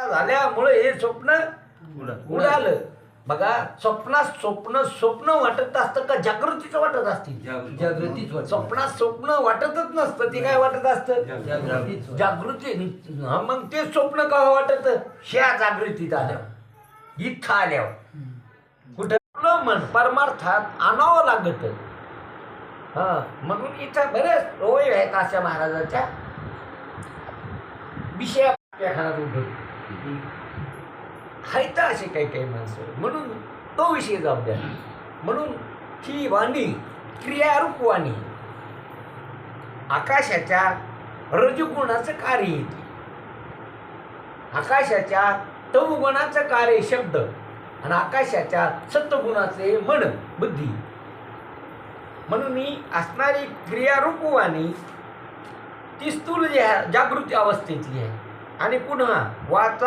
झाल्यामुळे हे स्वप्न उडालं. बघा, स्वप्न वाटत असतं का जागृतीचं वाटत असतील? जागृतीच वाटते. स्वप्नात स्वप्न वाटतच नसतं, ते काय वाटत असतं? जागृतीच वाटते. जागृती. मग ते स्वप्न का वाटत? ह्या जागृतीत आल्यावर, इथं आल्यावर. कुठं आपलं मन परमार्थात आणावं लागत. म्हणून इथं बरेच ओय आहेत अशा महाराजाच्या विषया आहेत असे काही काही माणसं, म्हणून तो विषय जबाबदार. म्हणून ही वाणी क्रियारूप वाणी आकाशाच्या रजगुणाचं कार्य येते, आकाशाच्या तमगुणाचं कार्य शब्द, आणि आकाशाच्या सत्वगुणाचे मन बुद्धी. म्हणून ही असणारी क्रियारूप वाणी ती स्थूल जी आहे जागृती अवस्थेतली आहे. आणि पुन्हा वाचा